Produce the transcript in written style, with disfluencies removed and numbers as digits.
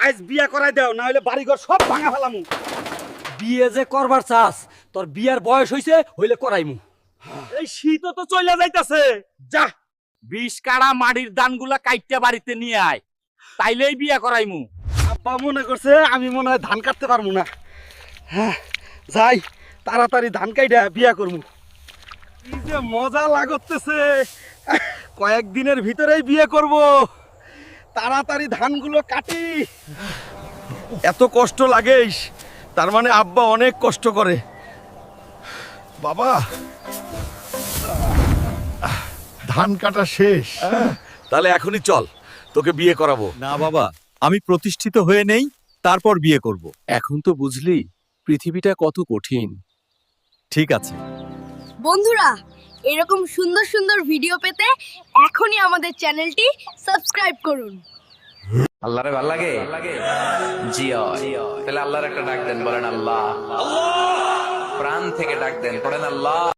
আজ বিয়া করাই দাও, না হলে বাড়িঘর সব ভাঙা ফেলামু। বিয়ে যে করবার চাস, তোর বিয়ার বয়স হইছে, হইলে করাইমু। এই শীতও তো চলে যাইতাছে। যা 20 কাড়া মাটির দানগুলা কাইটটা বাড়িতে নিয়ে আয়, তাইলেই বিয়া করাইমু। আব্বা মনে করছে আমি মনে হয় ধান কাটতে পারবো না। হ্যাঁ, যাই তাড়াতাড়ি ধান কাইটা বিয়া করবো। কি যে মজা লাগতেছে, কয়েকদিনের ভিতরেই বিয়ে করব। তাড়াতাড়ি ধানগুলো কাটি। এত কষ্ট লাগেস, তার মানে আব্বা অনেক কষ্ট করে। বাবা, ধান কাটা শেষ। তাহলে এখনই চল, তোকে বিয়ে করাবো। না বাবা, আমি প্রতিষ্ঠিত হয়ে নেই, তারপর বিয়ে করব। এখন তো বুঝলি পৃথিবীটা কত কঠিন। ঠিক আছে। বন্ধুরা, এরকম সুন্দর সুন্দর ভিডিও পেতে এখনই আমাদের চ্যানেলটি সাবস্ক্রাইব করুন। আল্লাহরে ভাল লাগে? জি তাহলে আল্লাহর একটা ডাক দেন, বলেন আল্লাহ। প্রাণ থেকে ডাক দেন, পড়েন আল্লাহ।